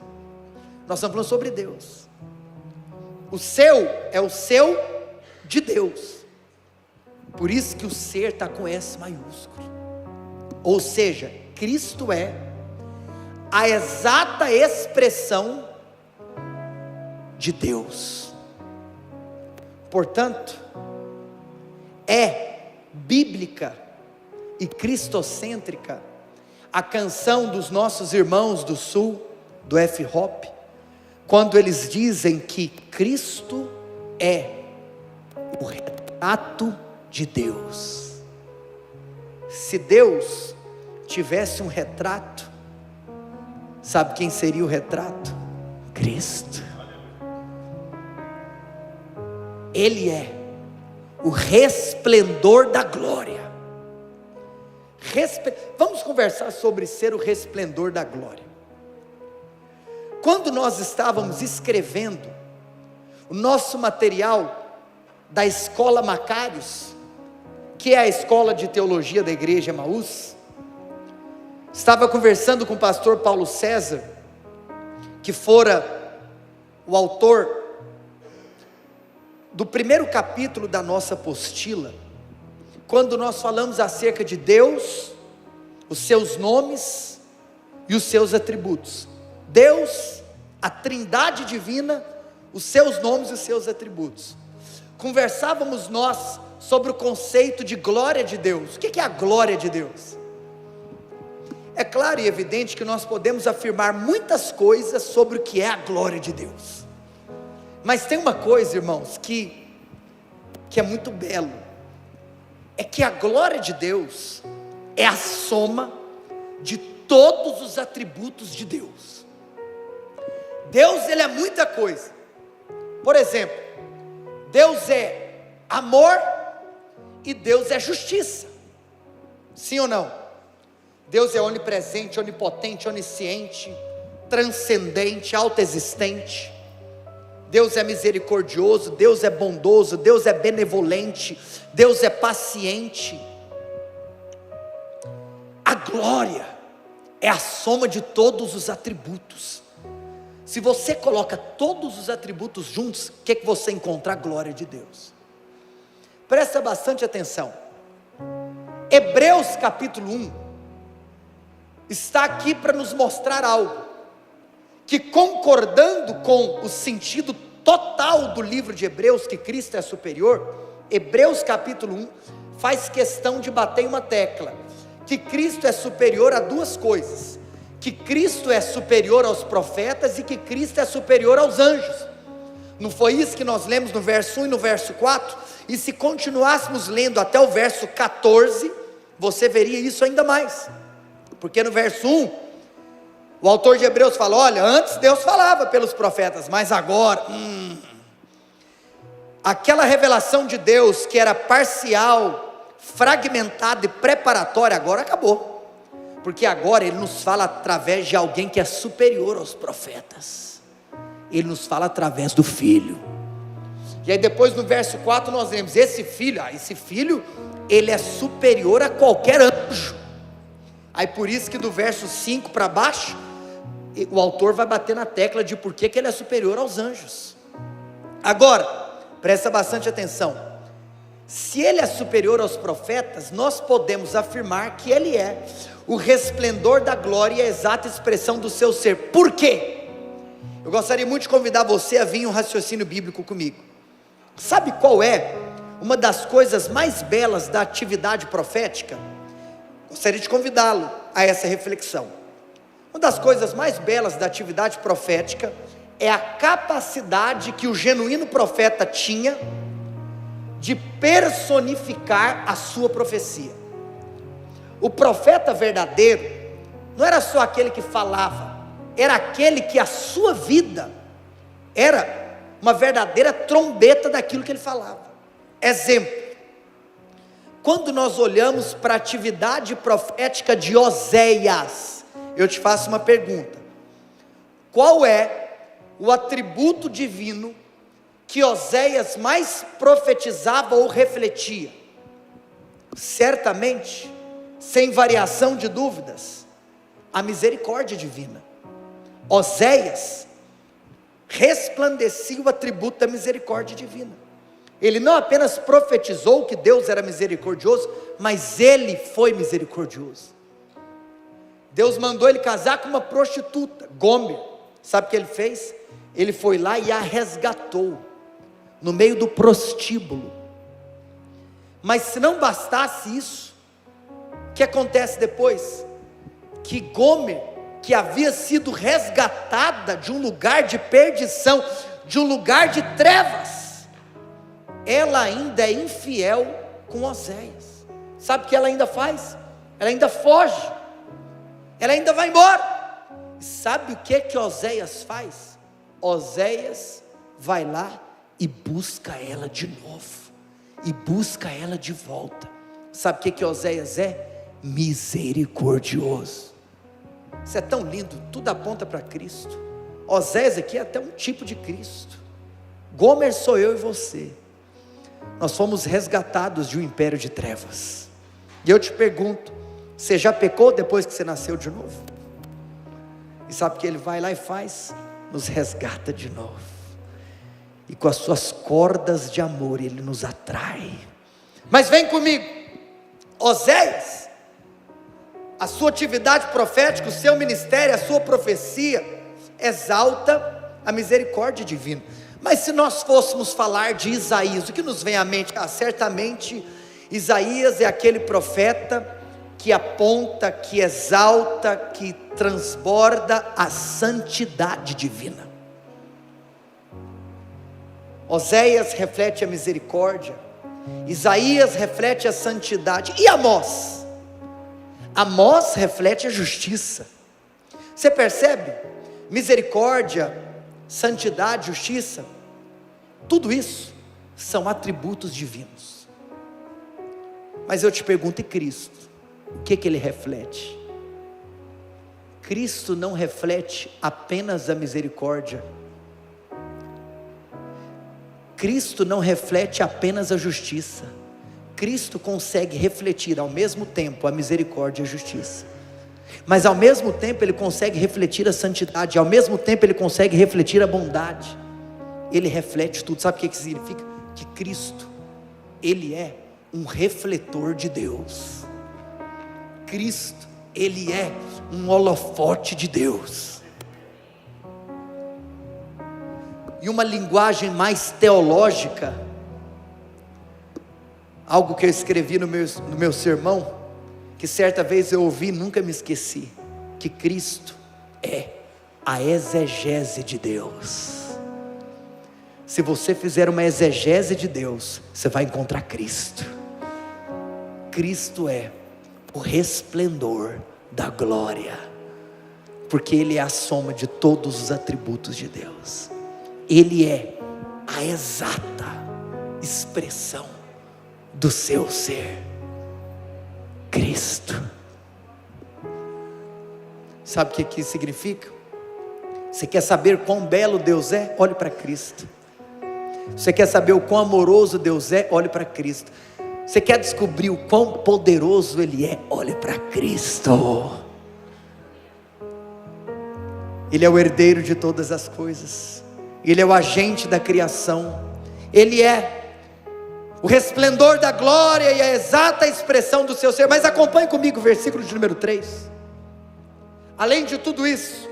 Nós estamos falando sobre Deus. O seu é o seu de Deus. Por isso que o ser está com S maiúsculo. Ou seja, Cristo é a exata expressão de Deus. Portanto, é bíblica e cristocêntrica a canção dos nossos irmãos do Sul, do F-Hop, quando eles dizem que Cristo é o retrato de Deus. Se Deus tivesse um retrato, sabe quem seria o retrato? Cristo. Ele é o resplendor da glória. Vamos conversar sobre ser o resplendor da glória. Quando nós estávamos escrevendo o nosso material da Escola Macários, que é a escola de teologia da igreja Emaús, estava conversando com o pastor Paulo César, que fora o autor do primeiro capítulo da nossa apostila, quando nós falamos acerca de Deus, os seus nomes e os seus atributos. Deus, a trindade divina, os seus nomes e os seus atributos. Conversávamos nós sobre o conceito de glória de Deus. O que é a glória de Deus? É claro e evidente que nós podemos afirmar muitas coisas sobre o que é a glória de Deus, mas tem uma coisa, irmãos, que é muito belo, é que a glória de Deus é a soma de todos os atributos de Deus. Deus, ele é muita coisa. Por exemplo, Deus é amor e Deus é justiça, sim ou não? Deus é onipresente, onipotente, onisciente, transcendente, autoexistente. Deus é misericordioso, Deus é bondoso, Deus é benevolente, Deus é paciente. A glória é a soma de todos os atributos. Se você coloca todos os atributos juntos, o que você encontra? A glória de Deus. Presta bastante atenção. Hebreus capítulo 1 está aqui para nos mostrar algo, que concordando com o sentido total do livro de Hebreus, que Cristo é superior, Hebreus capítulo 1 faz questão de bater em uma tecla, que Cristo é superior a duas coisas, que Cristo é superior aos profetas e que Cristo é superior aos anjos. Não foi isso que nós lemos no verso 1 e no verso 4? E se continuássemos lendo até o verso 14, você veria isso ainda mais, porque no verso 1, o autor de Hebreus fala, olha, antes Deus falava pelos profetas, mas agora, aquela revelação de Deus que era parcial, fragmentada e preparatória, agora acabou, porque agora Ele nos fala através de alguém que é superior aos profetas, Ele nos fala através do Filho. E aí depois no verso 4 nós lemos, esse filho, ele é superior a qualquer anjo. Aí por isso que do verso 5 para baixo, o autor vai bater na tecla de por que ele é superior aos anjos. Agora, presta bastante atenção, se ele é superior aos profetas, nós podemos afirmar que ele é o resplendor da glória e a exata expressão do seu ser. Por quê? Eu gostaria muito de convidar você a vir em um raciocínio bíblico comigo. Sabe qual é uma das coisas mais belas da atividade profética? Gostaria de convidá-lo a essa reflexão. Uma das coisas mais belas da atividade profética é a capacidade que o genuíno profeta tinha de personificar a sua profecia. O profeta verdadeiro não era só aquele que falava, era aquele que a sua vida era uma verdadeira trombeta daquilo que ele falava. Exemplo, quando nós olhamos para a atividade profética de Oséias, eu te faço uma pergunta: qual é o atributo divino que Oséias mais profetizava ou refletia? Certamente, sem variação de dúvidas, a misericórdia divina. Oséias resplandecia o atributo da misericórdia divina. Ele não apenas profetizou que Deus era misericordioso, mas ele foi misericordioso. Deus mandou ele casar com uma prostituta, Gomer. Sabe o que ele fez? Ele foi lá e a resgatou, no meio do prostíbulo. Mas se não bastasse isso, o que acontece depois? Que Gomer, que havia sido resgatada de um lugar de perdição, de um lugar de trevas, ela ainda é infiel com Oséias. Sabe o que ela ainda faz? Ela ainda foge, ela ainda vai embora. E sabe o que Oséias faz? Oséias vai lá e busca ela de novo, e busca ela de volta. Sabe o que Oséias é? Misericordioso. Isso é tão lindo, tudo aponta para Cristo. Oséias aqui é até um tipo de Cristo. Gomer sou eu e você. Nós fomos resgatados de um império de trevas. E eu te pergunto, você já pecou depois que você nasceu de novo? E sabe o que ele vai lá e faz? Nos resgata de novo, e com as suas cordas de amor ele nos atrai. Mas vem comigo, Oséias, a sua atividade profética, o seu ministério, a sua profecia, exalta a misericórdia divina. Mas se nós fôssemos falar de Isaías, o que nos vem à mente? Certamente Isaías é aquele profeta que aponta, que exalta, que transborda a santidade divina. Oséias reflete a misericórdia, Isaías reflete a santidade. E Amós? Amós reflete a justiça. Você percebe? Misericórdia, santidade, justiça, tudo isso são atributos divinos. Mas eu te pergunto, e Cristo? O que ele reflete? Cristo não reflete apenas a misericórdia, Cristo não reflete apenas a justiça, Cristo consegue refletir ao mesmo tempo a misericórdia e a justiça, mas ao mesmo tempo ele consegue refletir a santidade, ao mesmo tempo ele consegue refletir a bondade. Ele reflete tudo. Sabe o que significa? Que Cristo, ele é um refletor de Deus. Cristo, ele é um holofote de Deus. E uma linguagem mais teológica, algo que eu escrevi no meu sermão, que certa vez eu ouvi e nunca me esqueci, que Cristo é a exegese de Deus. Se você fizer uma exegese de Deus, você vai encontrar Cristo. Cristo é o resplendor da glória, porque Ele é a soma de todos os atributos de Deus. Ele é a exata expressão do seu ser, Cristo. Sabe o que isso significa? Você quer saber quão belo Deus é? Olhe para Cristo. Você quer saber o quão amoroso Deus é? Olhe para Cristo. Você quer descobrir o quão poderoso Ele é? Olhe para Cristo. Ele é o herdeiro de todas as coisas, Ele é o agente da criação, Ele é o resplendor da glória e a exata expressão do seu ser. Mas acompanhe comigo o versículo de número 3. Além de tudo isso,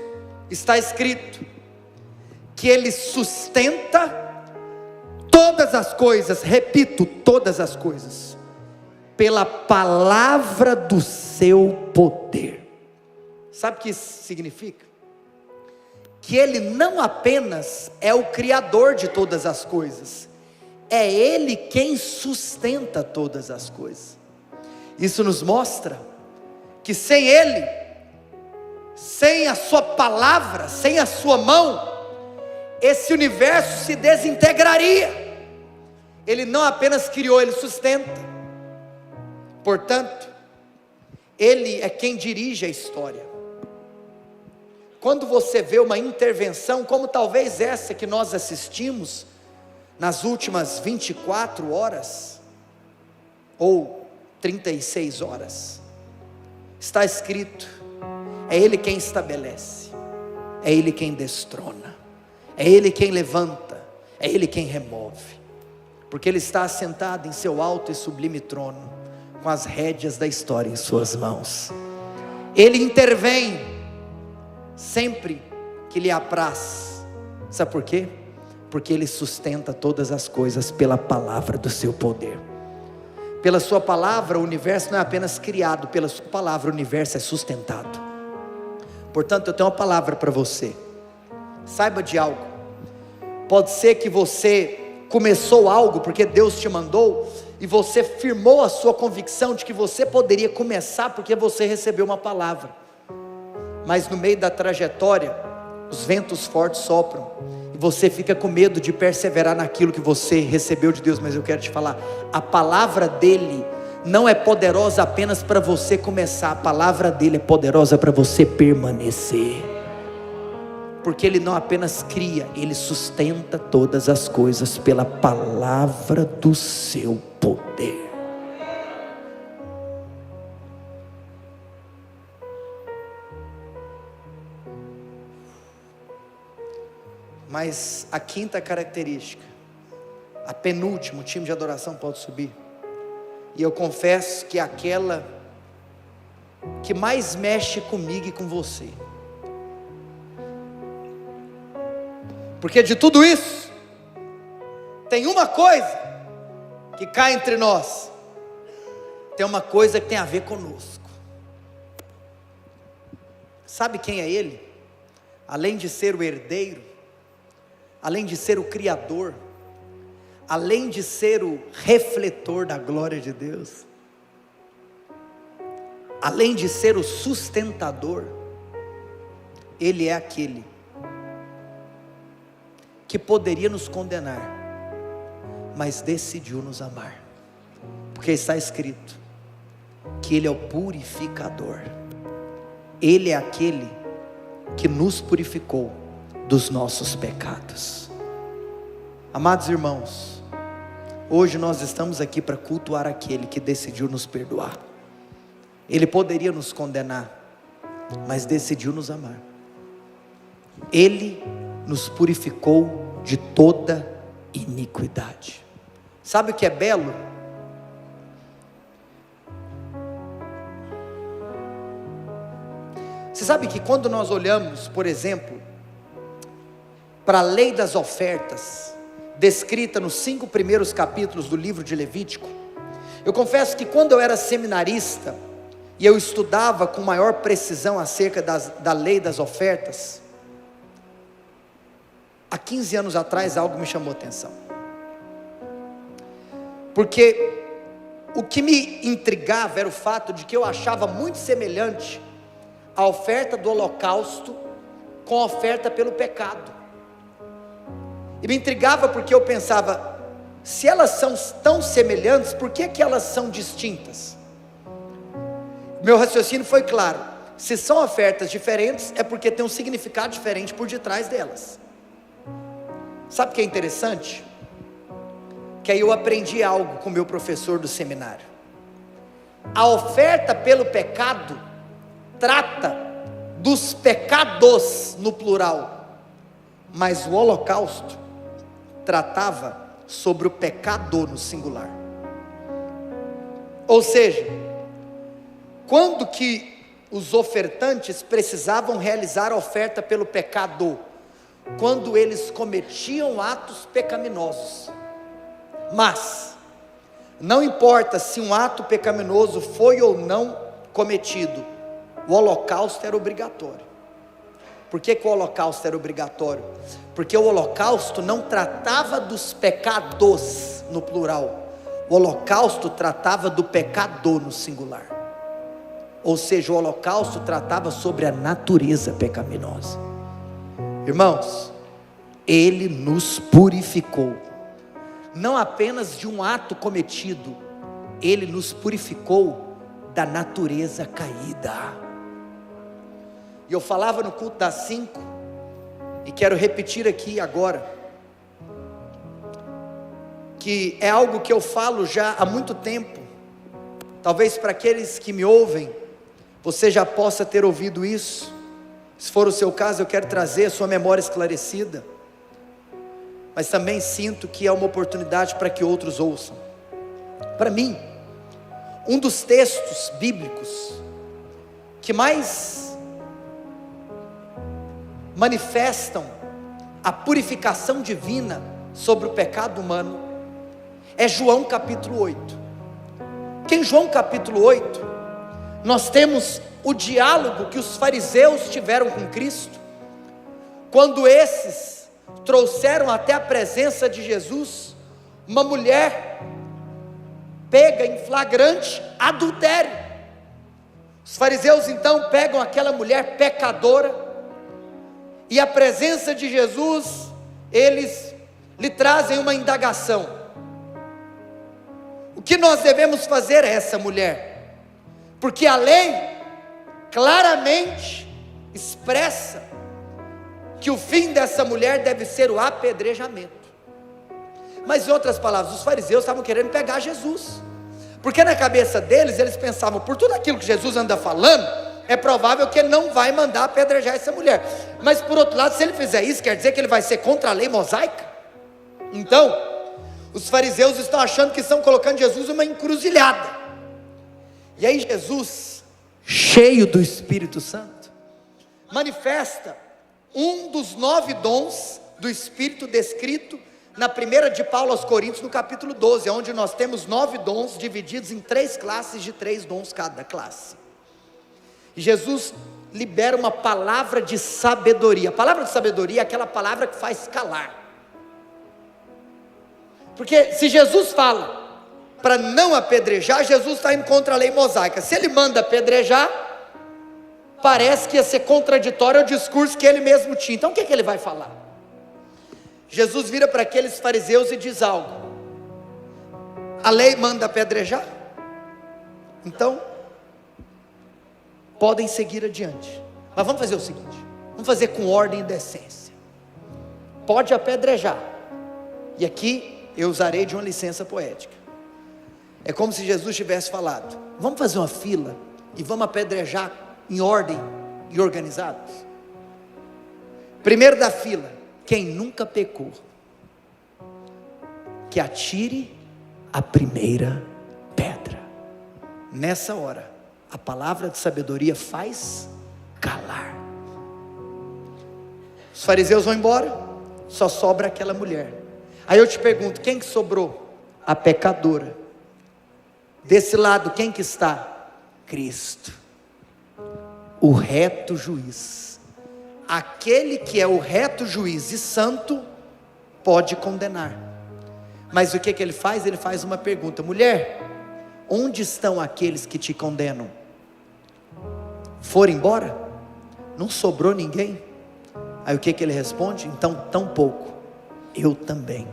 está escrito que Ele sustenta todas as coisas, repito, todas as coisas, pela palavra do seu poder. Sabe o que isso significa? Que Ele não apenas é o Criador de todas as coisas, é Ele quem sustenta todas as coisas. Isso nos mostra que sem Ele, sem a sua palavra, sem a sua mão, esse universo se desintegraria. Ele não apenas criou, Ele sustenta. Portanto, Ele é quem dirige a história. Quando você vê uma intervenção, como talvez essa que nós assistimos, nas últimas 24 horas, ou 36 horas, está escrito, é Ele quem estabelece, é Ele quem destrona, é Ele quem levanta, é Ele quem remove. porque Ele está assentado em seu alto e sublime trono, com as rédeas da história em suas mãos. Ele intervém sempre que lhe apraz. Sabe por quê? Porque Ele sustenta todas as coisas pela palavra do seu poder. Pela sua palavra o universo não é apenas criado, pela sua palavra o universo é sustentado. Portanto, eu tenho uma palavra para você. Saiba de algo. Pode ser que você começou algo porque Deus te mandou, e você firmou a sua convicção de que você poderia começar porque você recebeu uma palavra, mas no meio da trajetória os ventos fortes sopram, e você fica com medo de perseverar naquilo que você recebeu de Deus. Mas eu quero te falar, a palavra dele não é poderosa apenas para você começar, a palavra dele é poderosa para você permanecer, porque Ele não apenas cria, Ele sustenta todas as coisas pela palavra do seu poder. Mas a quinta característica, a penúltima, o time de adoração pode subir, e eu confesso que é aquela que mais mexe comigo e com você, porque de tudo isso, tem uma coisa que cai entre nós, tem uma coisa que tem a ver conosco. Sabe quem é Ele? Além de ser o herdeiro, além de ser o criador, além de ser o refletor da glória de Deus, além de ser o sustentador, Ele é aquele que poderia nos condenar, mas decidiu nos amar, porque está escrito que Ele é o purificador. Ele é aquele que nos purificou dos nossos pecados. Amados irmãos, hoje nós estamos aqui para cultuar aquele que decidiu nos perdoar. Ele poderia nos condenar, mas decidiu nos amar. Ele nos purificou de toda iniquidade. Sabe o que é belo? Você sabe que quando nós olhamos, por exemplo, para a lei das ofertas, descrita nos 5 primeiros capítulos do livro de Levítico, eu confesso que quando eu era seminarista, e eu estudava com maior precisão acerca da lei das ofertas, há 15 anos atrás algo me chamou a atenção, porque o que me intrigava era o fato de que eu achava muito semelhante a oferta do holocausto com a oferta pelo pecado, e me intrigava porque eu pensava, se elas são tão semelhantes, por que elas são distintas? Meu raciocínio foi claro, se são ofertas diferentes, é porque tem um significado diferente por detrás delas. Sabe o que é interessante? Que aí eu aprendi algo com o meu professor do seminário. A oferta pelo pecado trata dos pecados no plural, mas o holocausto tratava sobre o pecado no singular. Ou seja, quando que os ofertantes precisavam realizar a oferta pelo pecado? Quando eles cometiam atos pecaminosos. Mas não importa se um ato pecaminoso foi ou não cometido, o holocausto era obrigatório. Por que o holocausto era obrigatório? Porque o holocausto não tratava dos pecados no plural, o holocausto tratava do pecado no singular. Ou seja, o holocausto tratava sobre a natureza pecaminosa. Irmãos, Ele nos purificou, não apenas de um ato cometido, Ele nos purificou da natureza caída. E eu falava no culto das 5, e quero repetir aqui agora, que é algo que eu falo já há muito tempo. Talvez para aqueles que me ouvem, você já possa ter ouvido isso. Se for o seu caso, eu quero trazer a sua memória esclarecida. mas também sinto que é uma oportunidade para que outros ouçam. Para mim, um dos textos bíblicos que mais manifestam a purificação divina sobre o pecado humano é João capítulo 8. Porque em João capítulo 8 nós temos o diálogo que os fariseus tiveram com Cristo, quando esses trouxeram até a presença de Jesus uma mulher pega em flagrante adultério. Os fariseus então pegam aquela mulher pecadora, e à presença de Jesus eles lhe trazem uma indagação: o que nós devemos fazer a essa mulher? Porque a lei claramente expressa que o fim dessa mulher deve ser o apedrejamento. Mas em outras palavras, os fariseus estavam querendo pegar Jesus, porque na cabeça deles, eles pensavam, por tudo aquilo que Jesus anda falando, é provável que ele não vai mandar apedrejar essa mulher. Mas por outro lado, se ele fizer isso, quer dizer que ele vai ser contra a lei mosaica? Então, os fariseus estão achando que estão colocando Jesus numa encruzilhada. E aí Jesus, cheio do Espírito Santo, manifesta um dos 9 dons do Espírito descrito na primeira de Paulo aos Coríntios, no capítulo 12, onde nós temos 9 dons divididos em 3 classes de 3 dons cada classe. E Jesus libera uma palavra de sabedoria. A palavra de sabedoria é aquela palavra que faz calar. Porque se Jesus fala para não apedrejar, Jesus está indo contra a lei mosaica. Se ele manda apedrejar, parece que ia ser contraditório ao discurso que ele mesmo tinha. Então o que ele vai falar? Jesus vira para aqueles fariseus e diz algo: a lei manda apedrejar? Então podem seguir adiante. Mas vamos fazer o seguinte, vamos fazer com ordem e decência. Pode apedrejar. E aqui eu usarei de uma licença poética. É como se Jesus tivesse falado: vamos fazer uma fila e vamos apedrejar em ordem e organizados. Primeiro da fila, quem nunca pecou, que atire a primeira pedra. Nessa hora, a palavra de sabedoria faz calar. Os fariseus vão embora, só sobra aquela mulher. Aí eu te pergunto, quem que sobrou? A pecadora. Desse lado, quem que está? Cristo, o reto juiz. Aquele que é o reto juiz e santo pode condenar. Mas o que ele faz? Ele faz uma pergunta: mulher, onde estão aqueles que te condenam? Foram embora? Não sobrou ninguém? Aí o que ele responde? Então, tão pouco, eu também,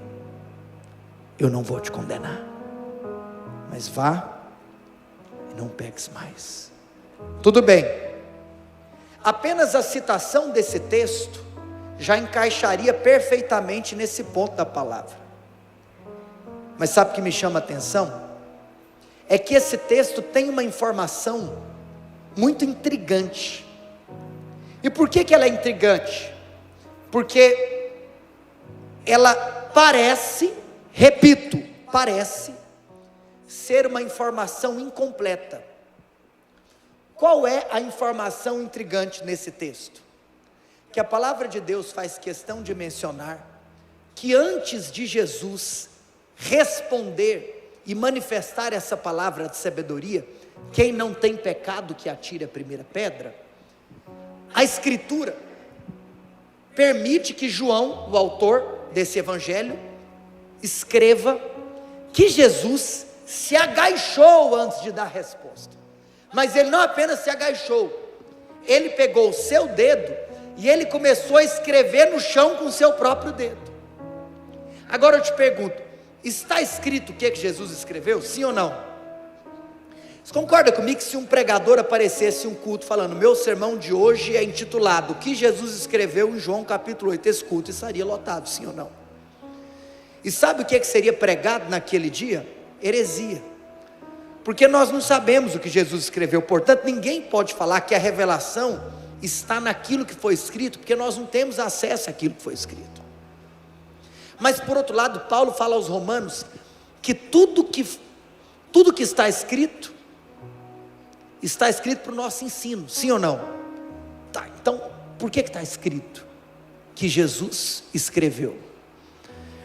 eu não vou te condenar, mas vá e não peques mais. Tudo bem. Apenas a citação desse texto já encaixaria perfeitamente nesse ponto da palavra. Mas sabe o que me chama a atenção? É que esse texto tem uma informação muito intrigante. E por que ela é intrigante? Porque ela parece, repito, parece ser uma informação incompleta. Qual é a informação intrigante nesse texto? Que a palavra de Deus faz questão de mencionar que antes de Jesus responder e manifestar essa palavra de sabedoria, quem não tem pecado que atire a primeira pedra, a Escritura permite que João, o autor desse evangelho, escreva que Jesus se agachou antes de dar a resposta. Mas ele não apenas se agachou, ele pegou o seu dedo e ele começou a escrever no chão com o seu próprio dedo. Agora eu te pergunto, está escrito o que Jesus escreveu? Sim ou não? Você concorda comigo que se um pregador aparecesse em um culto falando: meu sermão de hoje é intitulado o que Jesus escreveu em João capítulo 8, esse culto estaria lotado, sim ou não? E sabe o que seria pregado naquele dia? Heresia. Porque nós não sabemos o que Jesus escreveu, portanto ninguém pode falar que a revelação está naquilo que foi escrito, porque nós não temos acesso àquilo que foi escrito. Mas por outro lado, Paulo fala aos romanos que tudo que está escrito para o nosso ensino, sim ou não? Tá, então, por que está escrito? Que Jesus escreveu.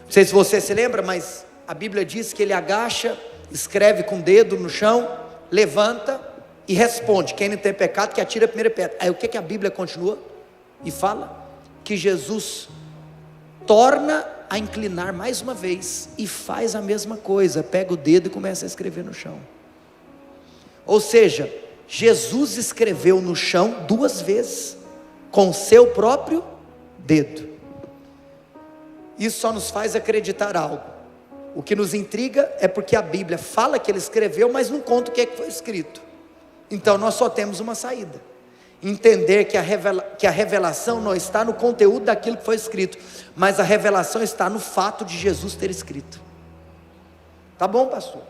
Não sei se você se lembra, mas a Bíblia diz que ele agacha, escreve com o dedo no chão, levanta e responde: quem não tem pecado, que atire a primeira pedra. Aí o que a Bíblia continua? E fala que Jesus torna a inclinar mais uma vez e faz a mesma coisa, pega o dedo e começa a escrever no chão. Ou seja, Jesus escreveu no chão 2 vezes, com o seu próprio dedo. Isso só nos faz acreditar algo. O que nos intriga é porque a Bíblia fala que ele escreveu, mas não conta o que foi escrito. Então nós só temos uma saída: entender que a revelação não está no conteúdo daquilo que foi escrito, mas a revelação está no fato de Jesus ter escrito. Tá bom, pastor?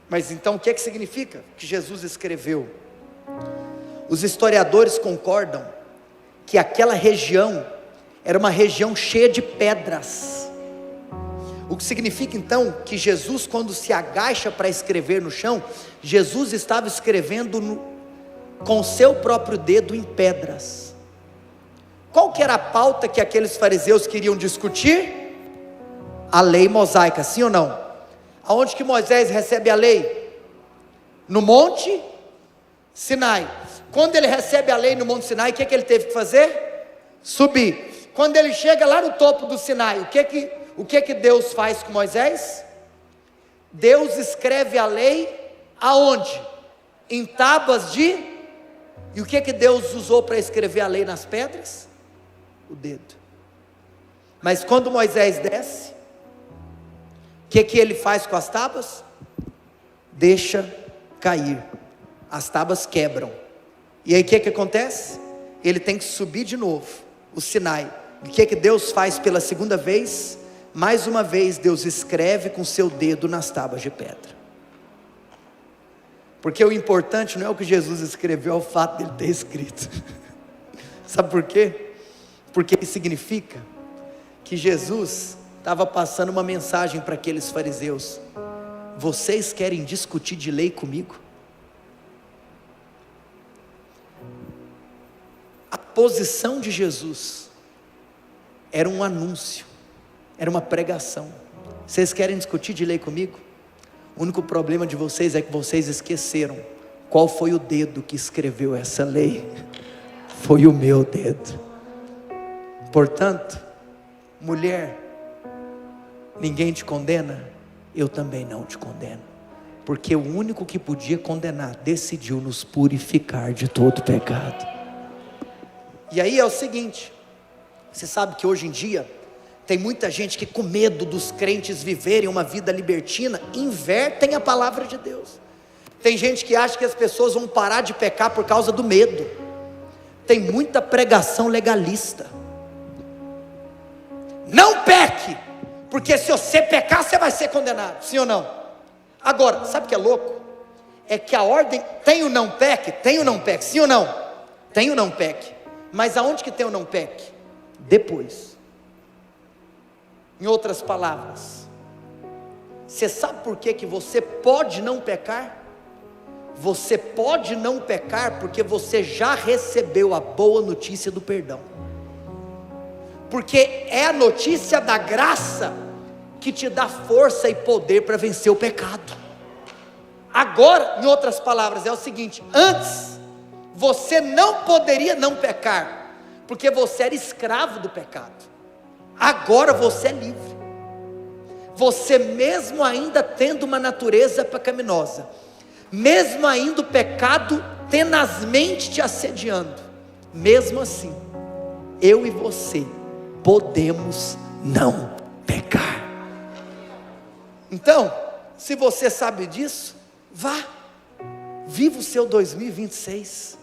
Mas então o que significa que Jesus escreveu? Os historiadores concordam que aquela região era uma região cheia de pedras, o que significa então que Jesus, quando se agacha para escrever no chão, Jesus estava escrevendo com o seu próprio dedo em pedras. Qual que era a pauta que aqueles fariseus queriam discutir? A lei mosaica, sim ou não? Aonde que Moisés recebe a lei? No monte Sinai. Quando ele recebe a lei no monte Sinai, o que ele teve que fazer? Subir. Quando ele chega lá no topo do Sinai, o que Deus faz com Moisés? Deus escreve a lei aonde? Em tábuas de... E o que Deus usou para escrever a lei nas pedras? O dedo. Mas quando Moisés desce, o que ele faz com as tábuas? Deixa cair. As tábuas quebram. E aí o que acontece? Ele tem que subir de novo o Sinai. O que Deus faz pela segunda vez? Mais uma vez Deus escreve com seu dedo nas tábuas de pedra. Porque o importante não é o que Jesus escreveu, é o fato de ele ter escrito. Sabe por quê? Porque isso significa que Jesus estava passando uma mensagem para aqueles fariseus: vocês querem discutir de lei comigo? A posição de Jesus era um anúncio, era uma pregação. Vocês querem discutir de lei comigo? O único problema de vocês é que vocês esqueceram qual foi o dedo que escreveu essa lei. Foi o meu dedo. Portanto, mulher, ninguém te condena, eu também não te condeno, porque o único que podia condenar decidiu nos purificar de todo pecado. E aí é o seguinte, você sabe que hoje em dia tem muita gente que, com medo dos crentes viverem uma vida libertina, invertem a palavra de Deus. Tem gente que acha que as pessoas vão parar de pecar por causa do medo. Tem muita pregação legalista. Não peque, porque se você pecar, você vai ser condenado, sim ou não? Agora, sabe o que é louco? É que a ordem tem o não peque, sim ou não? Tem o não peque, mas aonde que tem o não peque? Depois. Em outras palavras, você sabe por que você pode não pecar? Você pode não pecar porque você já recebeu a boa notícia do perdão. Porque é a notícia da graça que te dá força e poder para vencer o pecado. Agora, em outras palavras, é o seguinte: antes você não poderia não pecar, porque você era escravo do pecado. Agora você é livre. Você, mesmo ainda tendo uma natureza pecaminosa, mesmo ainda o pecado tenazmente te assediando, mesmo assim, eu e você podemos não pecar. Então, se você sabe disso, vá, viva o seu 2026,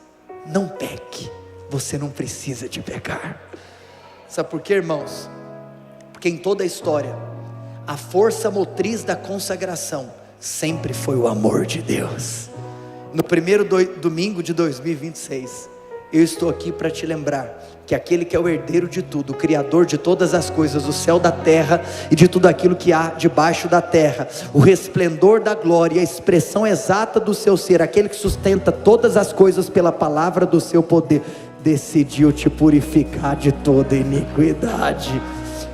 não peque, você não precisa de pecar. Sabe por quê, irmãos? Porque em toda a história, a força motriz da consagração sempre foi o amor de Deus. No primeiro domingo de 2026, eu estou aqui para te lembrar que aquele que é o herdeiro de tudo, o criador de todas as coisas, o céu, da terra e de tudo aquilo que há debaixo da terra, o resplendor da glória, a expressão exata do seu ser, aquele que sustenta todas as coisas pela palavra do seu poder, decidiu te purificar de toda iniquidade.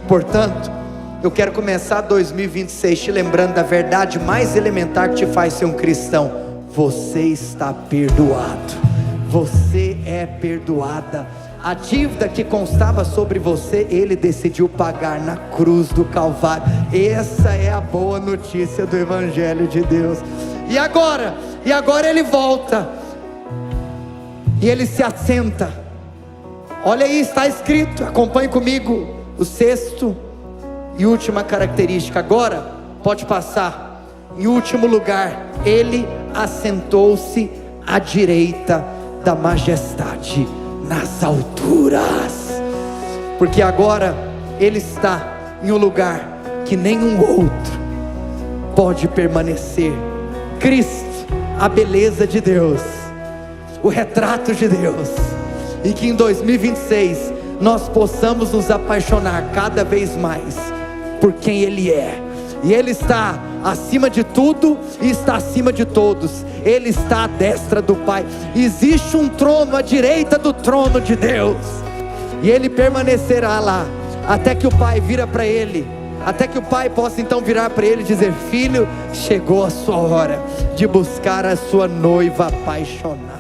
Portanto, eu quero começar 2026 te lembrando da verdade mais elementar que te faz ser um cristão: você está perdoado, você é perdoada. A dívida que constava sobre você, Ele decidiu pagar na cruz do Calvário. Essa é a boa notícia do Evangelho de Deus. E agora Ele volta, e Ele se assenta. Olha aí, está escrito, acompanhe comigo, o sexto e última característica. Agora, pode passar. Em último lugar, Ele assentou-se à direita da majestade nas alturas, porque agora Ele está em um lugar que nenhum outro pode permanecer. Cristo, a beleza de Deus, o retrato de Deus, e que em 2026 nós possamos nos apaixonar cada vez mais por quem Ele é. E Ele está acima de tudo e está acima de todos. Ele está à destra do Pai. Existe um trono à direita do trono de Deus, e Ele permanecerá lá até que o Pai vira para Ele, até que o Pai possa então virar para Ele e dizer: filho, chegou a sua hora de buscar a sua noiva apaixonada.